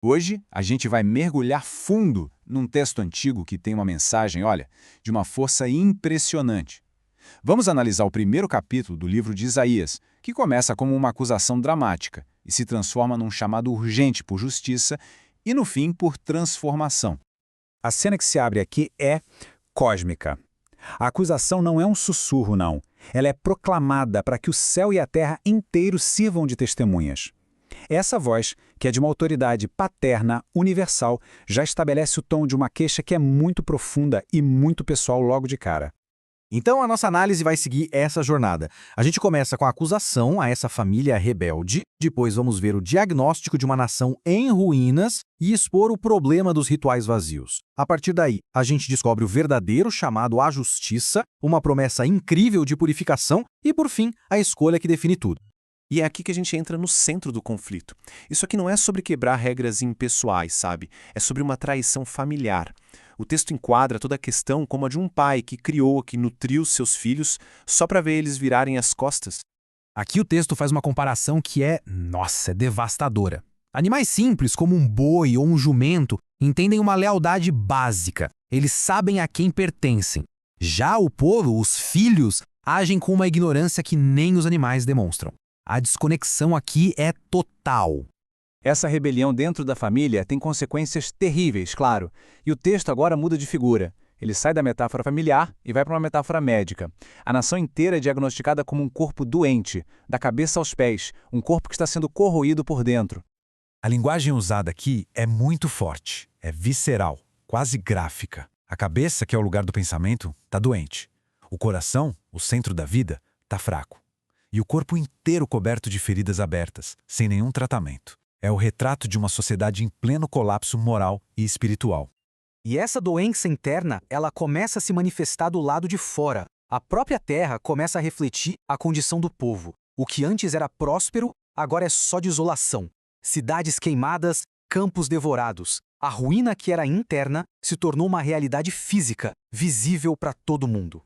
Hoje, a gente vai mergulhar fundo num texto antigo que tem uma mensagem, olha, de uma força impressionante. Vamos analisar o primeiro capítulo do livro de Isaías, que começa como uma acusação dramática e se transforma num chamado urgente por justiça e, no fim, por transformação. A cena que se abre aqui é cósmica. A acusação não é um sussurro, não. Ela é proclamada para que o céu e a terra inteiros sirvam de testemunhas. Essa voz, que é de uma autoridade paterna, universal, já estabelece o tom de uma queixa que é muito profunda e muito pessoal logo de cara. Então, a nossa análise vai seguir essa jornada. A gente começa com a acusação a essa família rebelde, depois vamos ver o diagnóstico de uma nação em ruínas e expor o problema dos rituais vazios. A partir daí, a gente descobre o verdadeiro chamado à justiça, uma promessa incrível de purificação e, por fim, a escolha que define tudo. E é aqui que a gente entra no centro do conflito. Isso aqui não é sobre quebrar regras impessoais, sabe? É sobre uma traição familiar. O texto enquadra toda a questão como a de um pai que criou, que nutriu seus filhos só para ver eles virarem as costas. Aqui o texto faz uma comparação que é devastadora. Animais simples, como um boi ou um jumento, entendem uma lealdade básica. Eles sabem a quem pertencem. Já o povo, os filhos, agem com uma ignorância que nem os animais demonstram. A desconexão aqui é total. Essa rebelião dentro da família tem consequências terríveis, claro. E o texto agora muda de figura. Ele sai da metáfora familiar e vai para uma metáfora médica. A nação inteira é diagnosticada como um corpo doente, da cabeça aos pés, um corpo que está sendo corroído por dentro. A linguagem usada aqui é muito forte, é visceral, quase gráfica. A cabeça, que é o lugar do pensamento, está doente. O coração, o centro da vida, está fraco. E o corpo inteiro coberto de feridas abertas, sem nenhum tratamento. É o retrato de uma sociedade em pleno colapso moral e espiritual. E essa doença interna, ela começa a se manifestar do lado de fora. A própria terra começa a refletir a condição do povo. O que antes era próspero, agora é só desolação. Cidades queimadas, campos devorados. A ruína que era interna se tornou uma realidade física, visível para todo mundo.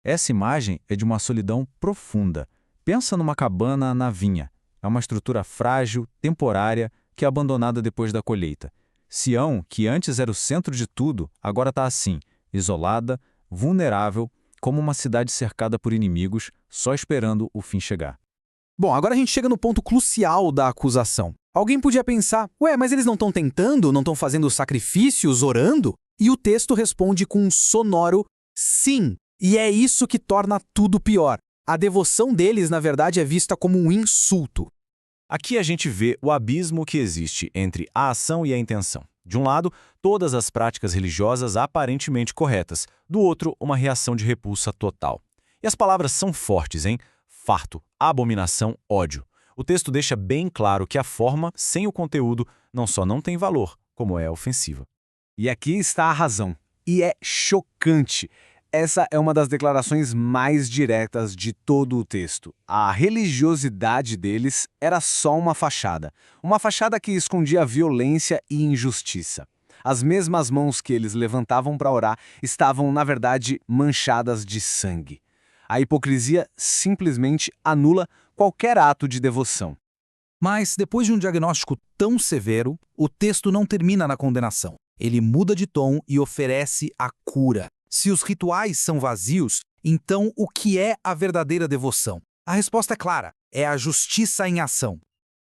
Essa imagem é de uma solidão profunda. Pensa numa cabana na vinha. É uma estrutura frágil, temporária, que é abandonada depois da colheita. Sião, que antes era o centro de tudo, agora está assim, isolada, vulnerável, como uma cidade cercada por inimigos, só esperando o fim chegar. Bom, agora a gente chega no ponto crucial da acusação. Alguém podia pensar, ué, mas eles não estão tentando, não estão fazendo sacrifícios, orando? E o texto responde com um sonoro sim. E é isso que torna tudo pior. A devoção deles, na verdade, é vista como um insulto. Aqui a gente vê o abismo que existe entre a ação e a intenção. De um lado, todas as práticas religiosas aparentemente corretas. Do outro, uma reação de repulsa total. E as palavras são fortes, hein? Farto, abominação, ódio. O texto deixa bem claro que a forma, sem o conteúdo, não só não tem valor, como é ofensiva. E aqui está a razão. E é chocante. Essa é uma das declarações mais diretas de todo o texto. A religiosidade deles era só uma fachada que escondia violência e injustiça. As mesmas mãos que eles levantavam para orar estavam, na verdade, manchadas de sangue. A hipocrisia simplesmente anula qualquer ato de devoção. Mas, depois de um diagnóstico tão severo, o texto não termina na condenação. Ele muda de tom e oferece a cura. Se os rituais são vazios, então o que é a verdadeira devoção? A resposta é clara, é a justiça em ação.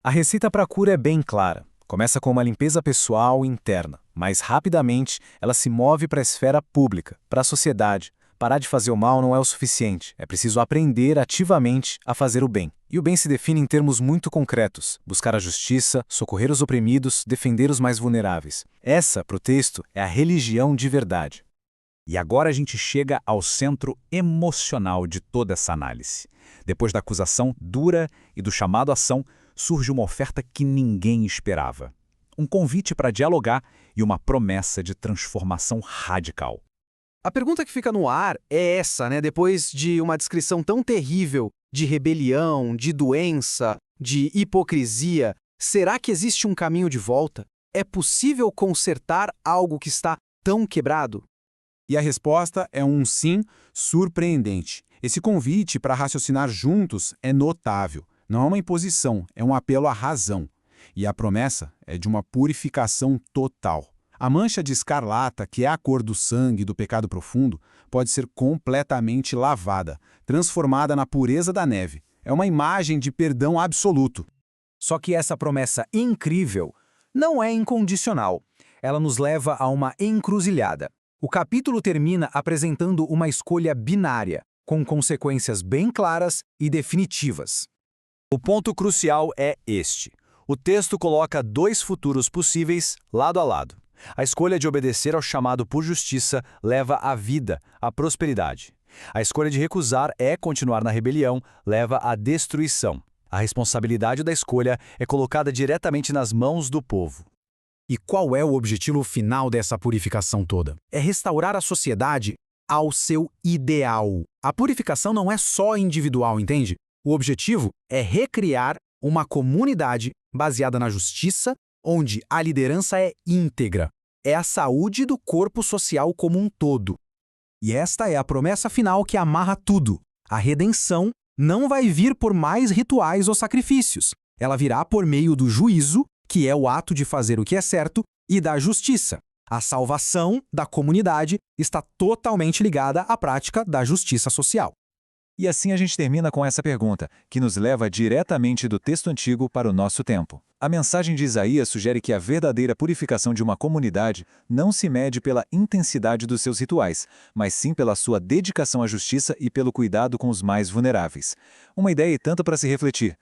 A receita para a cura é bem clara. Começa com uma limpeza pessoal interna, mas rapidamente ela se move para a esfera pública, para a sociedade. Parar de fazer o mal não é o suficiente, é preciso aprender ativamente a fazer o bem. E o bem se define em termos muito concretos: buscar a justiça, socorrer os oprimidos, defender os mais vulneráveis. Essa, para o texto, é a religião de verdade. E agora a gente chega ao centro emocional de toda essa análise. Depois da acusação dura e do chamado à ação, surge uma oferta que ninguém esperava. Um convite para dialogar e uma promessa de transformação radical. A pergunta que fica no ar é essa, né? Depois de uma descrição tão terrível de rebelião, de doença, de hipocrisia, será que existe um caminho de volta? É possível consertar algo que está tão quebrado? E a resposta é um sim surpreendente. Esse convite para raciocinar juntos é notável. Não é uma imposição, é um apelo à razão. E a promessa é de uma purificação total. A mancha de escarlata, que é a cor do sangue do pecado profundo, pode ser completamente lavada, transformada na pureza da neve. É uma imagem de perdão absoluto. Só que essa promessa incrível não é incondicional. Ela nos leva a uma encruzilhada. O capítulo termina apresentando uma escolha binária, com consequências bem claras e definitivas. O ponto crucial é este. O texto coloca dois futuros possíveis lado a lado. A escolha de obedecer ao chamado por justiça leva à vida, à prosperidade. A escolha de recusar continuar na rebelião, leva à destruição. A responsabilidade da escolha é colocada diretamente nas mãos do povo. E qual é o objetivo final dessa purificação toda? É restaurar a sociedade ao seu ideal. A purificação não é só individual, entende? O objetivo é recriar uma comunidade baseada na justiça, onde a liderança é íntegra. É a saúde do corpo social como um todo. E esta é a promessa final que amarra tudo. A redenção não vai vir por mais rituais ou sacrifícios. Ela virá por meio do juízo, que é o ato de fazer o que é certo, e da justiça. A salvação da comunidade está totalmente ligada à prática da justiça social. E assim a gente termina com essa pergunta, que nos leva diretamente do texto antigo para o nosso tempo. A mensagem de Isaías sugere que a verdadeira purificação de uma comunidade não se mede pela intensidade dos seus rituais, mas sim pela sua dedicação à justiça e pelo cuidado com os mais vulneráveis. Uma ideia e tanto para se refletir.